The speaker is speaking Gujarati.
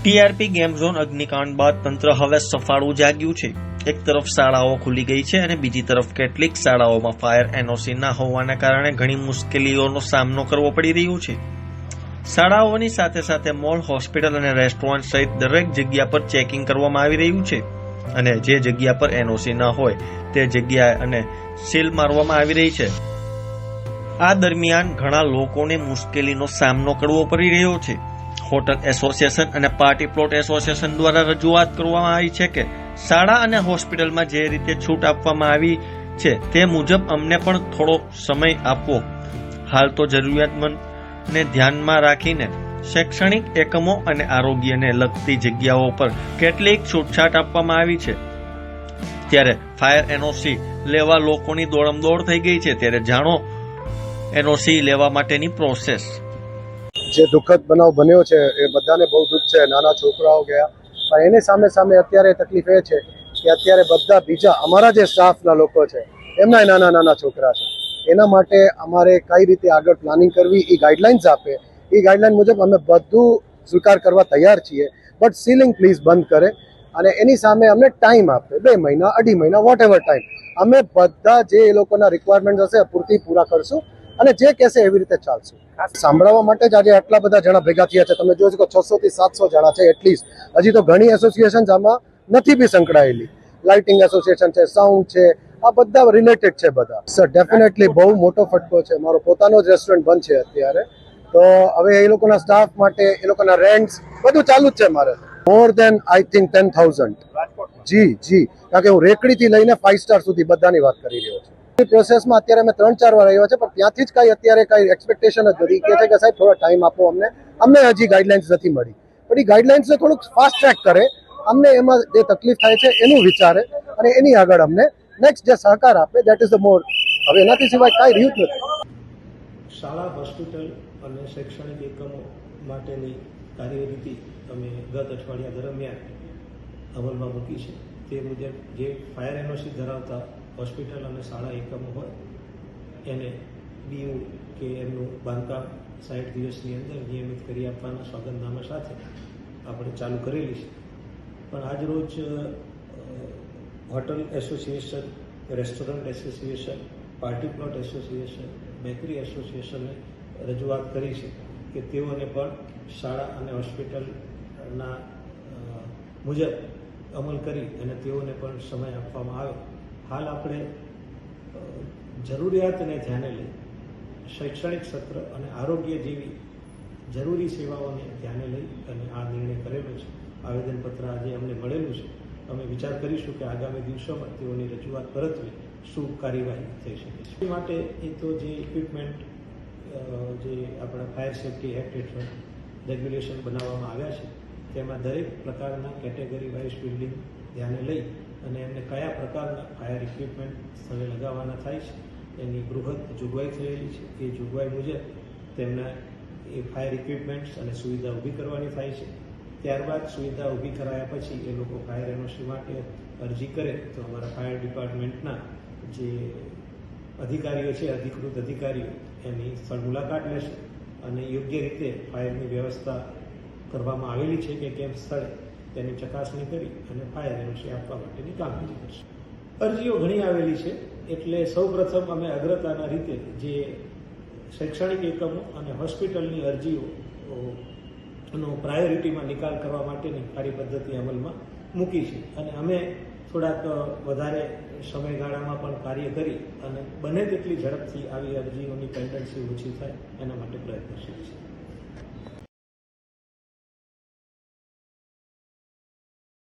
ટીઆરપી ગેમ ઝોન અગ્નિકાંડ બાદ તંત્ર હવે સફાળું જાગ્યું છે। એક તરફ શાળાઓ ખુલી ગઈ છે અને બીજી તરફ કેટલીક શાળાઓમાં ફાયર એનઓસી ના હોવાના કારણે ઘણી મુશ્કેલીઓનો સામનો કરવો પડી રહ્યો છે। શાળાઓની સાથે સાથે મોલ, હોસ્પિટલ અને રેસ્ટોરન્ટ સહિત દરેક જગ્યા પર ચેકિંગ કરવામાં આવી રહ્યું છે અને જે જગ્યા પર એનઓસી ન હોય તે જગ્યાએ અને સીલ મારવામાં આવી રહી છે। આ દરમિયાન ઘણા લોકોને મુશ્કેલીનો સામનો કરવો પડી રહ્યો છે। હોટલ એસોસિએશન અને પાર્ટી પ્લોટ એસોસિએશન દ્વારા રજૂઆત કરવામાં આવી છે કે શાળા અને હોસ્પિટલમાં જે રીતે છૂટ આપવામાં આવી છે તે મુજબ અમને પણ થોડો સમય આપવો। હાલ તો જરૂરિયાતમંદને ધ્યાનમાં રાખીને શૈક્ષણિક એકમો અને આરોગ્યને લગતી જગ્યાઓ પર કેટલીક છૂટછાટ આપવામાં આવી છે। ત્યારે ફાયર એનઓસી લેવા લોકોની દોડમદોડ થઈ ગઈ છે। ત્યારે જાણો એનઓસી લેવા માટેની પ્રોસેસ। જે દુઃખદ બનાવ બન્યો છે એ બધાને બહુ દુઃખ છે। નાના છોકરાઓ ગયા, પણ એની સામે અત્યારે તકલીફ એ છે કે અત્યારે બધા બીજા અમારા જે સ્ટાફના લોકો છે એમના નાના છોકરા છે। એના માટે અમારે કઈ રીતે આગળ પ્લાનિંગ કરવી એ ગાઈડલાઇન્સ આપે, એ ગાઈડલાઇન મુજબ અમે બધું સ્વીકાર કરવા તૈયાર છીએ। બટ સીલિંગ પ્લીઝ બંધ કરે અને એની સામે અમને ટાઈમ આપે, 2 મહિના, 2.5 મહિના, વોટ એવર ટાઈમ। અમે બધા જે એ લોકોના રિક્વાયરમેન્ટ હશે પૂરા કરશું અને જે કહેશે એવી રીતે ચાલશું। સાંભળવા માટે જ આજે આટલા બધા જણા ભેગા થયા છે। તમે જોજો કે 600 થી 700 જણા છે એટલીસ્ટ। હજી તો ઘણી એસોસિએશન આમાં નથી બી સંકળાયેલી, લાઇટિંગ એસોસિએશન છે, સાઉન્ડ છે, આ બધા રિલેટેડ છે બધા। સર ડેફિનેટલી બહુ મોટો ફટકો છે। મારો પોતાનો જ રેસ્ટોરન્ટ બંધ છે અત્યારે, તો હવે એ લોકોના સ્ટાફ માટે એ લોકોના રેન્ટ્સ બધું ચાલુ જ છે મારે। મોર દેન આઈ થિંક 10,000 જી, કારણ કે હું રેકડીથી લઈને 5 સ્ટાર સુધી બધાની વાત કરી રહ્યો છું। પ્રોસેસમાં અત્યારે અમે 3-4 વાર આવ્યા છે, પણ ત્યાંથી જ અત્યારે કઈ એક્સપેક્ટેશન જ નથી કે છે કે સાહેબ થોડો ટાઈમ આપો અમને હજી ગાઈડલાઇન્સ નથી મળી। પણ એ ગાઈડલાઇન્સને થોડુંક ફાસ્ટ ટ્રેક કરે, અમને એમાં જે તકલીફ થાય છે એનું વિચારે અને એની આગળ અમને નેક્સ્ટ જે સહકાર આપે, દેટ ઇઝ ધ મોર। હવે એનાથી સિવાય કાંઈ રહ્યું જ નથી। શાળા, હોસ્પિટલ અને શૈક્ષણિક એકમો માટેની કાર્યરીતિ અમે ગત અઠવાડિયા દરમિયાન અમલમાં મૂકી છે। તે મુજબ જે ફાયર એનઓસી ધરાવતા હોસ્પિટલ અને શાળા એકમો હોય એને બીયુ કે એમનું બાંધકામ 60 દિવસની અંદર નિયમિત કરી આપવાના સોગંદનામા સાથે આપણે ચાલુ કરેલી છે। પણ આજ રોજ hotel association, restaurant association, party plot association, bakery એસોસિએશને રજૂઆત કરી છે કે તેઓને પણ શાળા અને હોસ્પિટલના મુજબ અમલ કરી અને તેઓને પણ સમય આપવામાં આવે। હાલ આપણે જરૂરિયાતને ધ્યાને લઈ શૈક્ષણિક સત્ર અને આરોગ્ય જેવી જરૂરી સેવાઓને ધ્યાને લઈ અને આ નિર્ણય કરેલો છે। આવેદનપત્ર આજે અમને મળેલું છે। અમે વિચાર કરીશું કે આગામી દિવસોમાં તેઓની રજૂઆત પરત્વે શું કાર્યવાહી થઈ શકે છે। એ માટે એ તો જે ઇક્વિપમેન્ટ જે આપણા ફાયર સેફ્ટી એક્ટ હેઠળ રેગ્યુલેશન બનાવવામાં આવ્યા છે તેમાં દરેક પ્રકારના કેટેગરી વાઇઝ બિલ્ડિંગ ધ્યાને લઈ અને એમને કયા પ્રકારના ફાયર ઇક્વિપમેન્ટ સ્થળે લગાવવાના થાય છે એની બૃહદ જોગવાઈ થયેલી છે। એ જોગવાઈ મુજબ તેમના એ ફાયર ઇક્વિપમેન્ટ્સ અને સુવિધા ઊભી કરવાની થાય છે। ત્યારબાદ સુવિધા ઊભી કરાયા પછી એ લોકો ફાયર એનઓસી માટે અરજી કરે તો અમારા ફાયર ડિપાર્ટમેન્ટના જે અધિકારીઓ છે, અધિકૃત અધિકારીઓ એની સ્થળ મુલાકાત લેશે અને યોગ્ય રીતે ફાયરની વ્યવસ્થા કરવામાં આવેલી છે કે કેમ સ્થળે તેની ચકાસણી કરી અને ફાયર એનઓસી આપવા માટેની કામગીરી કરશે। અરજીઓ ઘણી આવેલી છે એટલે સૌપ્રથમ અમે અગ્રતાના રીતે જે શૈક્ષણિક એકમો અને હોસ્પિટલની અરજીઓનો પ્રાયોરિટીમાં નિકાલ કરવા માટેની કાર્યપદ્ધતિ અમલમાં મૂકી છે અને અમે થોડાક વધારે સમયગાળામાં પણ કાર્ય કરી અને બને તેટલી ઝડપથી આવી અરજીઓની પેન્ડન્સી ઓછી થાય એના માટે પ્રયત્નશીલ છે।